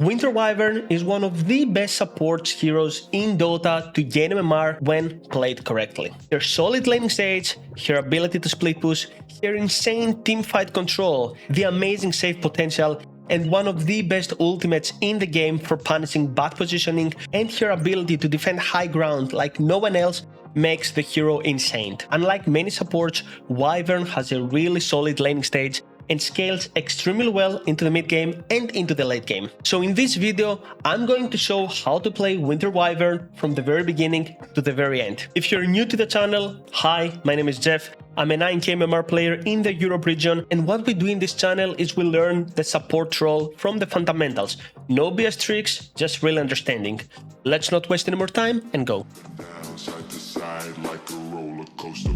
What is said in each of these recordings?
Winter Wyvern is one of the best support heroes in Dota to gain MMR when played correctly. Her solid laning stage, her ability to split push, her insane teamfight control, the amazing save potential, and one of the best ultimates in the game for punishing bad positioning, and her ability to defend high ground like no one else makes the hero insane. Unlike many supports, Wyvern has a really solid laning stage and scales extremely well into the mid game and into the late game. So in this video, I'm going to show how to play Winter Wyvern from the very beginning to the very end. If you're new to the channel, hi, my name is Jeff. I'm a 9K MMR player in the Europe region, and what we do in this channel is we learn the support role from the fundamentals. No BS tricks, just real understanding. Let's not waste any more time and go. Down side to side like a roller coaster.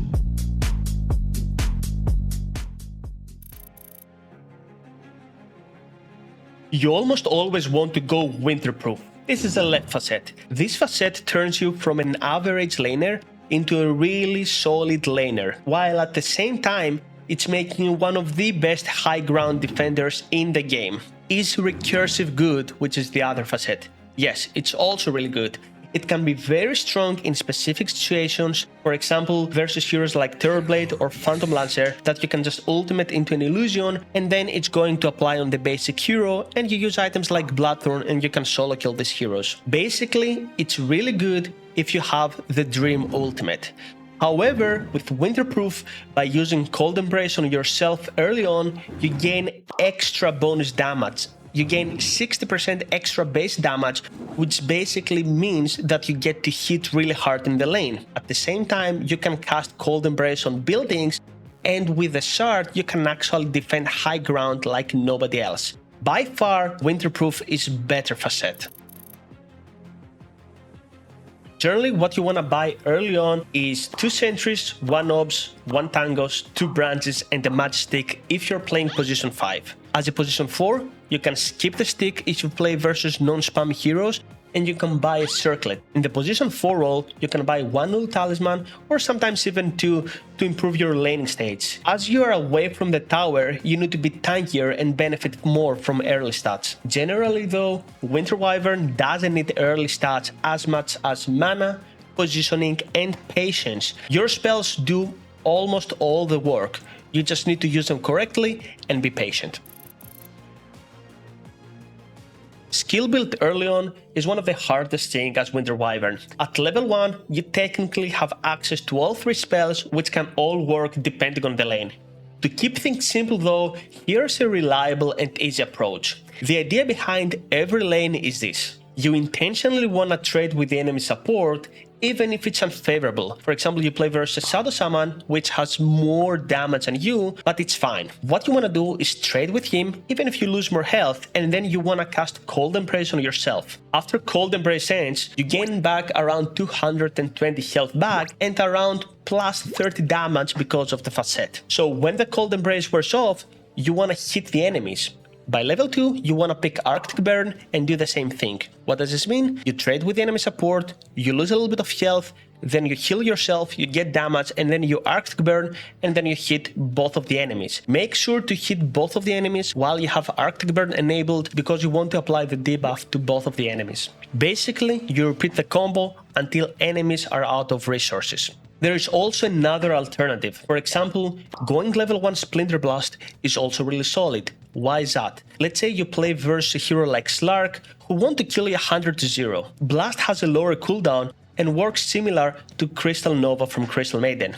You almost always want to go winterproof. This is a left facet. This facet turns you from an average laner into a really solid laner, while at the same time, it's making you one of the best high ground defenders in the game. Is recursive good, which is the other facet? Yes, it's also really good. It can be very strong in specific situations, for example versus heroes like Terrorblade or Phantom Lancer, that you can just ultimate into an illusion and then it's going to apply on the basic hero, and you use items like Bloodthorn and you can solo kill these heroes. Basically, it's really good if you have the Dream ultimate. However, with Winterproof, by using Cold Embrace on yourself early on, you gain extra bonus damage. You gain 60% extra base damage, which basically means that you get to hit really hard in the lane. At the same time, you can cast Cold Embrace on buildings, and with the shard, you can actually defend high ground like nobody else. By far, Winterproof is better facet. Generally, what you want to buy early on is 2 sentries, 1 obs, 1 tangos, 2 branches, and a matchstick if you're playing position 5. As a position 4, you can skip the stick if you play versus non-spam heroes, and you can buy a circlet. In the position 4 role, you can buy 1 ult talisman or sometimes even 2 to improve your laning stage. As you are away from the tower, you need to be tankier and benefit more from early stats. Generally though, Winter Wyvern doesn't need early stats as much as mana, positioning, and patience. Your spells do almost all the work. You just need to use them correctly and be patient. Skill build early on is one of the hardest things as Winter Wyvern. At level 1, you technically have access to all 3 spells, which can all work depending on the lane. To keep things simple though, here's a reliable and easy approach. The idea behind every lane is this: you intentionally want to trade with the enemy support even if it's unfavorable. For example, you play versus Shadow Shaman, which has more damage than you, but it's fine. What you want to do is trade with him even if you lose more health, and then you want to cast Cold Embrace on yourself. After Cold Embrace ends, you gain back around 220 health back and around plus 30 damage because of the facet. So when the Cold Embrace wears off, you want to hit the enemies. By level 2, you want to pick Arctic Burn and do the same thing. What does this mean? You trade with the enemy support, you lose a little bit of health, then you heal yourself, you get damage, and then you Arctic Burn, and then you hit both of the enemies. Make sure to hit both of the enemies while you have Arctic Burn enabled, because you want to apply the debuff to both of the enemies. Basically, you repeat the combo until enemies are out of resources. There is also another alternative. For example, going level 1 Splinter Blast is also really solid. Why is that? Let's say you play versus a hero like Slark who want to kill you 100 to 0. Blast has a lower cooldown and works similar to Crystal Nova from Crystal Maiden.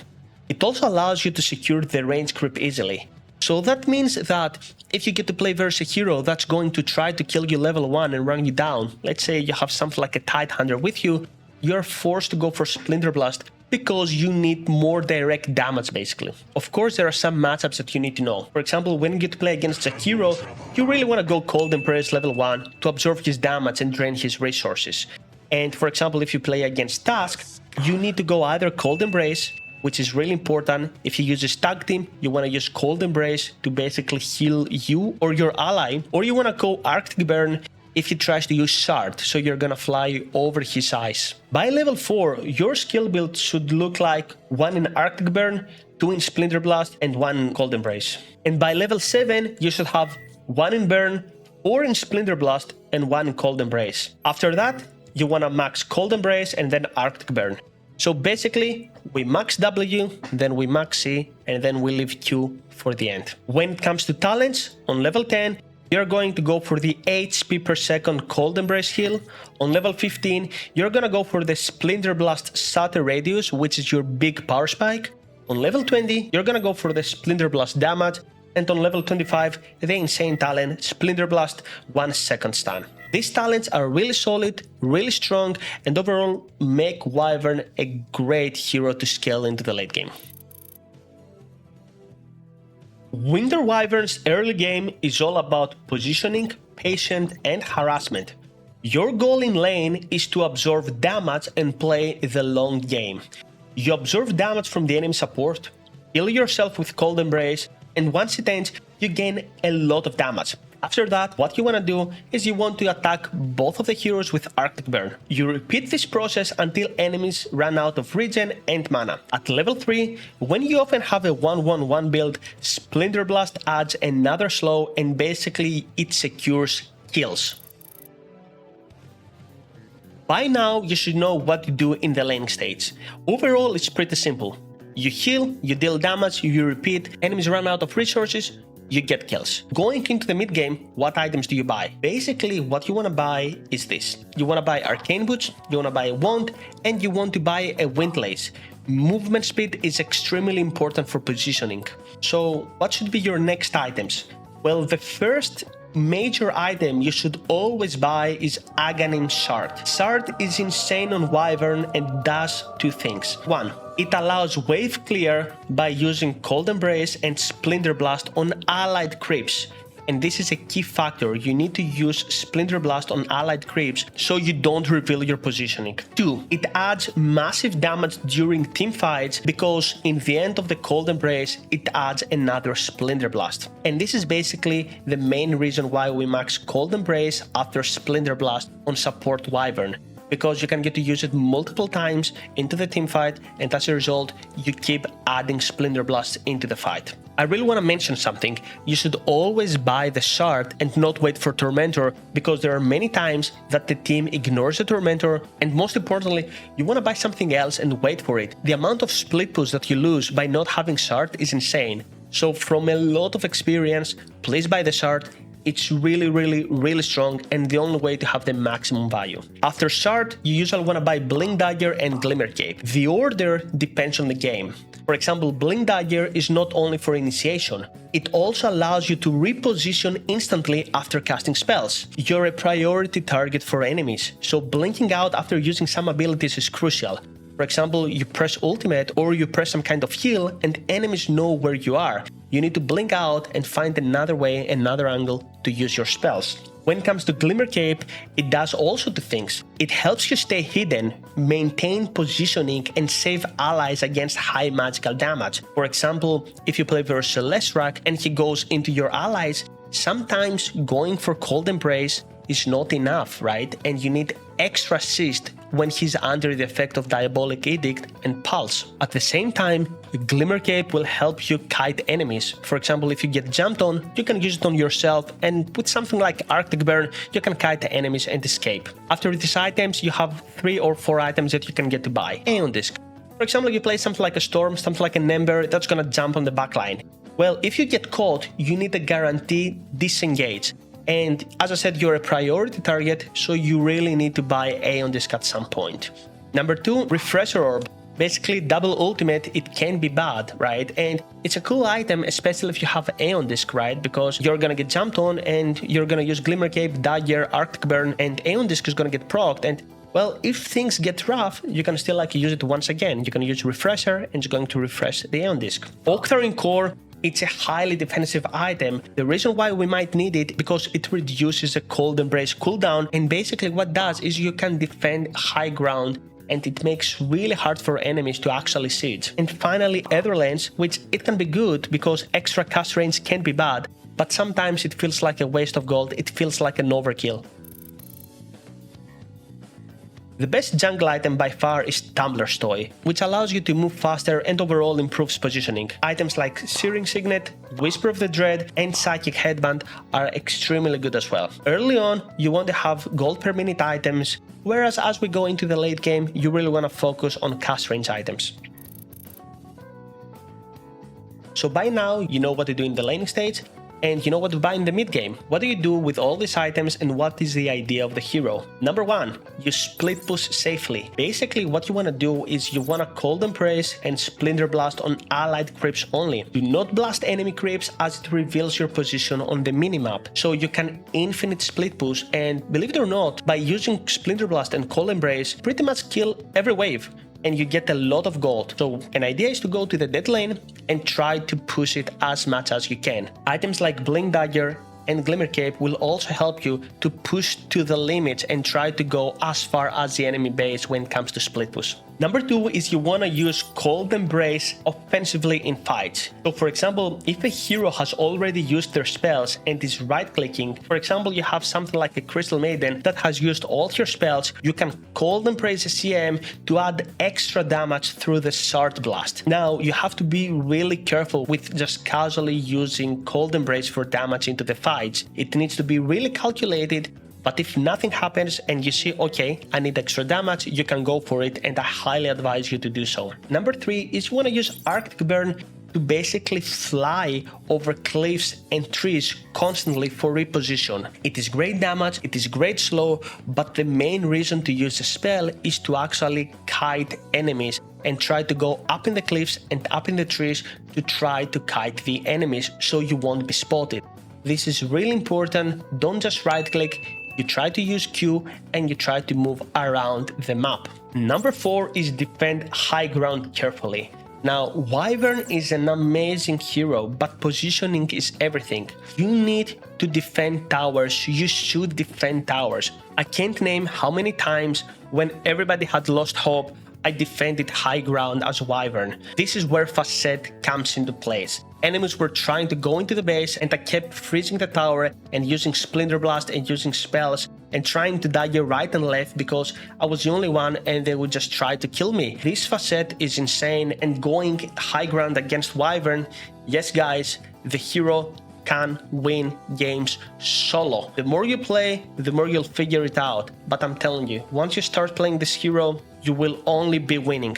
It also allows you to secure the range creep easily. So that means that if you get to play versus a hero that's going to try to kill you level 1 and run you down, let's say you have something like a Tidehunter with you, you're forced to go for Splinter Blast because you need more direct damage basically. Of course, there are some matchups that you need to know. For example, when you get to play against a hero, you really want to go Cold Embrace level 1 to absorb his damage and drain his resources. And for example, if you play against Task, you need to go either Cold Embrace, which is really important. If you use a tag team, you want to use Cold Embrace to basically heal you or your ally, or you want to go Arctic Burn if he tries to use Shard, so you're gonna fly over his eyes. By level 4, your skill build should look like 1 in Arctic Burn, 2 in Splinter Blast, and 1 in Cold Embrace. And by level 7, you should have 1 in Burn, 4 in Splinter Blast, and 1 in Cold Embrace. After that, you wanna max Cold Embrace and then Arctic Burn. So basically, we max W, then we max C, and then we leave Q for the end. When it comes to talents, on level 10, you're going to go for the HP per second Cold Embrace heal. On level 15, you're gonna go for the Splinter Blast Shatter Radius, which is your big power spike. On level 20, you're gonna go for the Splinter Blast damage. And on level 25, the insane talent, Splinter Blast 1 second stun. These talents are really solid, really strong, and overall make Wyvern a great hero to scale into the late game. Winter Wyvern's early game is all about positioning, patience, and harassment. Your goal in lane is to absorb damage and play the long game. You absorb damage from the enemy support, heal yourself with Cold Embrace, and once it ends, you gain a lot of damage. After that, what you want to do is you want to attack both of the heroes with Arctic Burn. You repeat this process until enemies run out of regen and mana. At level 3, when you often have a 1-1-1 build, Splinter Blast adds another slow and basically it secures kills. By now, you should know what to do in the laning stage. Overall, it's pretty simple. You heal, you deal damage, you repeat, enemies run out of resources, you get kills. Going into the mid game, what items do you buy? Basically, what you want to buy is this. You want to buy Arcane Boots, you want to buy a Wand, and you want to buy a Windlace. Movement speed is extremely important for positioning. So, what should be your next items? Well, the first major item you should always buy is Aghanim Shard. Shard is insane on Wyvern and does two things. 1. It allows wave clear by using Cold Embrace and Splinter Blast on allied creeps. And this is a key factor. You need to use Splinter Blast on allied creeps so you don't reveal your positioning. 2. It adds massive damage during team fights because in the end of the Cold Embrace, it adds another Splinter Blast. And this is basically the main reason why we max Cold Embrace after Splinter Blast on support Wyvern. Because you can get to use it multiple times into the team fight, and as a result, you keep adding Splinter Blasts into the fight. I really want to mention something. You should always buy the shard and not wait for Tormentor, because there are many times that the team ignores the Tormentor, and most importantly, you want to buy something else and wait for it. The amount of split push that you lose by not having shard is insane. So from a lot of experience, please buy the shard. It's really strong and the only way to have the maximum value. After Shard, you usually want to buy Blink Dagger and Glimmer Cape. The order depends on the game. For example, Blink Dagger is not only for initiation, it also allows you to reposition instantly after casting spells. You're a priority target for enemies, so blinking out after using some abilities is crucial. For example, you press ultimate or you press some kind of heal and enemies know where you are. You need to blink out and find another way, another angle to use your spells. When it comes to Glimmer Cape, it does also two things. It helps you stay hidden, maintain positioning, and save allies against high magical damage. For example, if you play versus Leshrac and he goes into your allies, sometimes going for Cold Embrace is not enough, right? And you need extra assist when he's under the effect of Diabolic Edict and Pulse. At the same time, Glimmer Cape will help you kite enemies. For example, if you get jumped on, you can use it on yourself, and with something like Arctic Burn, you can kite the enemies and escape. After these items, you have 3 or 4 items that you can get to buy. Aeon Disc. For example, you play something like a Storm, something like an Ember, that's gonna jump on the backline. Well, if you get caught, you need a guaranteed disengage. And as I said, you're a priority target, so you really need to buy Aeon Disc at some point. Number 2, Refresher Orb. Basically, double ultimate, it can be bad, right? And it's a cool item, especially if you have Aeon Disc, right? Because you're gonna get jumped on and you're gonna use Glimmer Cape, Dagger, Arctic Burn, and Aeon Disc is gonna get procced. And well, if things get rough, you can still use it once again. You can use Refresher and it's going to refresh the Aeon Disc. Octarine Core. It's a highly defensive item. The reason why we might need it because it reduces the Cold Embrace cooldown, and basically what it does is you can defend high ground and it makes really hard for enemies to actually siege. And finally, Etherlens, which it can be good because extra cast range can be bad, but sometimes it feels like a waste of gold, it feels like an overkill. The best jungle item by far is Tumbler's Toy, which allows you to move faster and overall improves positioning. Items like Searing Signet, Whisper of the Dread, and Psychic Headband are extremely good as well. Early on, you want to have gold per minute items, whereas as we go into the late game, you really want to focus on cast range items. So by now, you know what to do in the laning stage, and you know what to buy in the mid game. What do you do with all these items and what is the idea of the hero? Number one, you split push safely. Basically what you want to do is you want to Cold Embrace and Splinter Blast on allied creeps only. Do not blast enemy creeps as it reveals your position on the minimap. So you can infinite split push, and believe it or not, by using Splinter Blast and Cold Embrace, pretty much kill every wave, and you get a lot of gold. So an idea is to go to the dead lane and try to push it as much as you can. Items like Blink Dagger and Glimmer Cape will also help you to push to the limits and try to go as far as the enemy base when it comes to split push. Number two is you want to use Cold Embrace offensively in fights. So for example, if a hero has already used their spells and is right clicking, for example you have something like a Crystal Maiden that has used all your spells, you can Cold Embrace a CM to add extra damage through the Shard Blast. Now you have to be really careful with just casually using Cold Embrace for damage into the fights. It needs to be really calculated. But if nothing happens and you see, okay, I need extra damage, you can go for it, and I highly advise you to do so. Number three is you want to use Arctic Burn to basically fly over cliffs and trees constantly for reposition. It is great damage, it is great slow, but the main reason to use the spell is to actually kite enemies and try to go up in the cliffs and up in the trees to try to kite the enemies so you won't be spotted. This is really important. Don't just right click. You try to use Q and you try to move around the map. Number four is defend high ground carefully. Now, Wyvern is an amazing hero, but positioning is everything. You need to defend towers, you should defend towers. I can't name how many times when everybody had lost hope, I defended high ground as Wyvern. This is where Facet comes into place. Enemies were trying to go into the base and I kept freezing the tower and using Splinter Blast and using spells and trying to dagger right and left because I was the only one and they would just try to kill me. This Facet is insane, and going high ground against Wyvern, yes guys, the hero can win games solo. The more you play, the more you'll figure it out. But I'm telling you, once you start playing this hero, you will only be winning.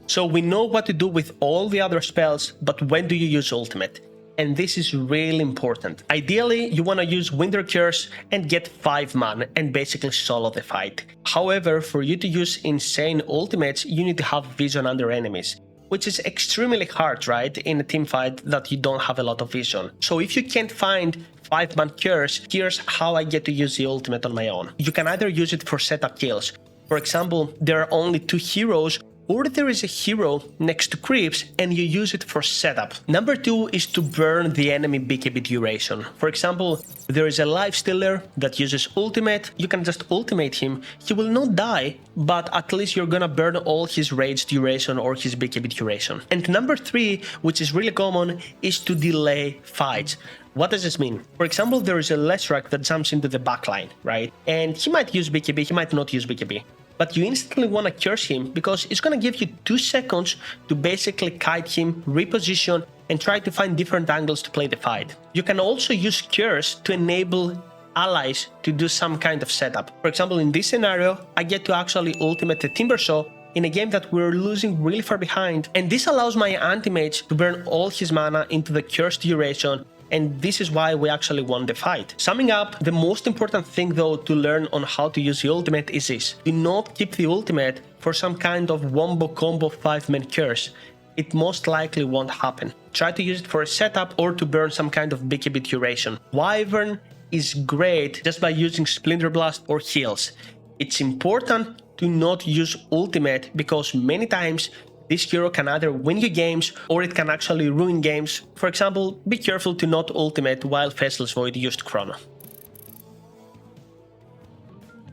So we know what to do with all the other spells, but when do you use ultimate? And this is really important. Ideally, you want to use Winter Curse and get 5 mana and basically solo the fight. However, for you to use insane ultimates, you need to have vision under enemies, which is extremely hard, right, in a team fight that you don't have a lot of vision. So if you can't find 5-man curse, here's how I get to use the ultimate on my own. You can either use it for setup kills. For example, there are only 2 heroes, or there is a hero next to creeps and you use it for setup. Number 2 is to burn the enemy BKB duration. For example, there is a lifestealer that uses ultimate, you can just ultimate him, he will not die, but at least you're gonna burn all his rage duration or his BKB duration. And number 3, which is really common, is to delay fights. What does this mean? For example, there is a Leshrac that jumps into the backline, right? And he might use BKB, he might not use BKB. But you instantly want to curse him because it's going to give you 2 seconds to basically kite him, reposition, and try to find different angles to play the fight. You can also use curse to enable allies to do some kind of setup. For example, in this scenario, I get to actually ultimate the Timbersaw in a game that we're losing really far behind, and this allows my anti-mage to burn all his mana into the curse duration, and this is why we actually won the fight. Summing up, the most important thing though to learn on how to use the ultimate is this. Do not keep the ultimate for some kind of wombo combo 5-man curse. It most likely won't happen. Try to use it for a setup or to burn some kind of BKB duration. Wyvern is great just by using Splinter Blast or heals. It's important to not use ultimate because many times this hero can either win you games or it can actually ruin games. For example, be careful to not ultimate while Faceless Void used Chrono.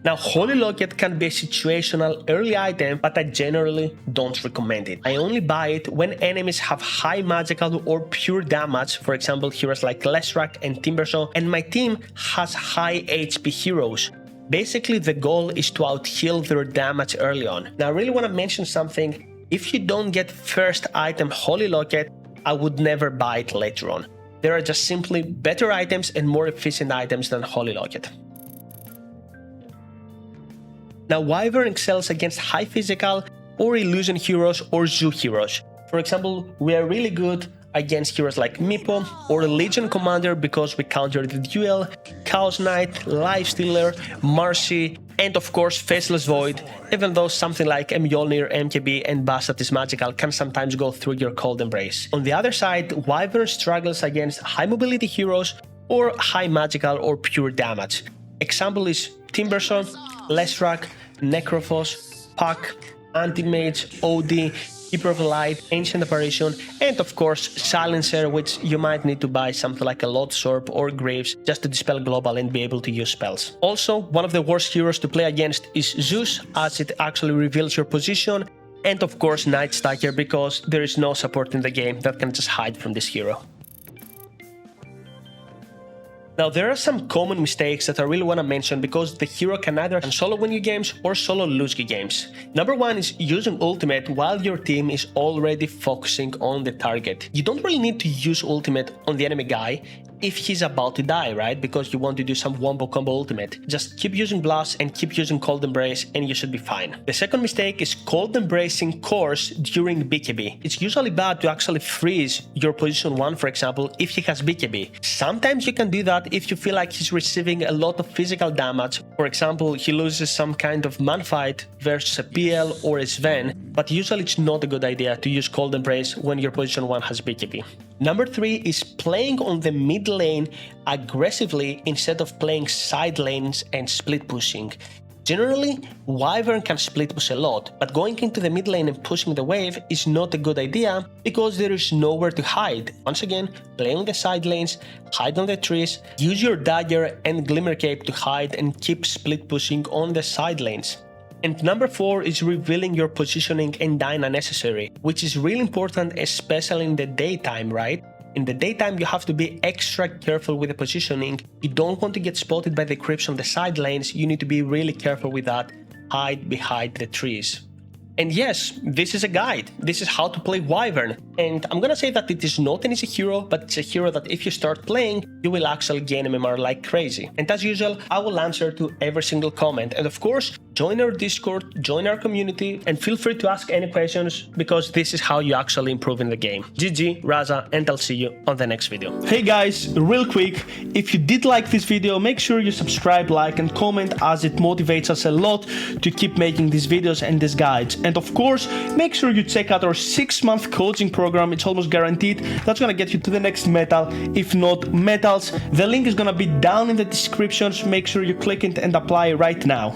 Now, Holy Locket can be a situational early item, but I generally don't recommend it. I only buy it when enemies have high magical or pure damage, for example heroes like Leshrac and Timbersaw, and my team has high HP heroes. Basically, the goal is to out-heal their damage early on. Now, I really want to mention something. If you don't get first item Holy Locket, I would never buy it later on. There are just simply better items and more efficient items than Holy Locket. Now, Wyvern excels against high physical or illusion heroes or zoo heroes. For example, we are really good against heroes like Meepo or Legion Commander because we counter the Duel, Chaos Knight, Lifestealer, Marcy, and of course Faceless Void, even though something like Mjolnir, MKB and Facet is magical can sometimes go through your Cold Embrace. On the other side, Wyvern struggles against high mobility heroes or high magical or pure damage. Example is Timberson, Leshrac, Necrophos, Puck, Anti-Mage, OD, Keeper of Light, Ancient Apparition, and of course Silencer, which you might need to buy something like a Lodesorb or Graves just to dispel global and be able to use spells. Also, one of the worst heroes to play against is Zeus, as it actually reveals your position, and of course Night Stalker, because there is no support in the game that can just hide from this hero. Now, there are some common mistakes that I really want to mention because the hero can either solo win you games or solo lose you games. Number one is using ultimate while your team is already focusing on the target. You don't really need to use ultimate on the enemy guy if he's about to die, right? Because you want to do some wombo combo ultimate. Just keep using Blast and keep using Cold Embrace and you should be fine. The second mistake is Cold Embracing cores during BKB. It's usually bad to actually freeze your position 1, for example, if he has BKB. Sometimes you can do that if you feel like he's receiving a lot of physical damage. For example, he loses some kind of man fight versus a PL or a Sven, but usually it's not a good idea to use Cold Embrace when your position 1 has BKB. Number 3 is playing on the mid lane aggressively instead of playing side lanes and split pushing. Generally, Wyvern can split push a lot, but going into the mid lane and pushing the wave is not a good idea because there is nowhere to hide. Once again, play on the side lanes, hide on the trees, use your dagger and glimmer cape to hide and keep split pushing on the side lanes. And number 4 is revealing your positioning and dying unnecessary, which is really important, especially in the daytime, right? In the daytime, you have to be extra careful with the positioning. You don't want to get spotted by the creeps on the side lanes. You need to be really careful with that. Hide behind the trees. And yes, this is a guide. This is how to play Wyvern. And I'm gonna say that it is not an easy hero, but it's a hero that if you start playing, you will actually gain MMR like crazy. And as usual, I will answer to every single comment. And of course, join our Discord, join our community, and feel free to ask any questions because this is how you actually improve in the game. GG, Raza, and I'll see you on the next video. Hey guys, real quick, if you did like this video, make sure you subscribe, like, and comment as it motivates us a lot to keep making these videos and these guides. And of course, make sure you check out our 6-month coaching program. It's almost guaranteed. That's gonna get you to the next metal, if not metals. The link is gonna be down in the descriptions. Make sure you click it and apply right now.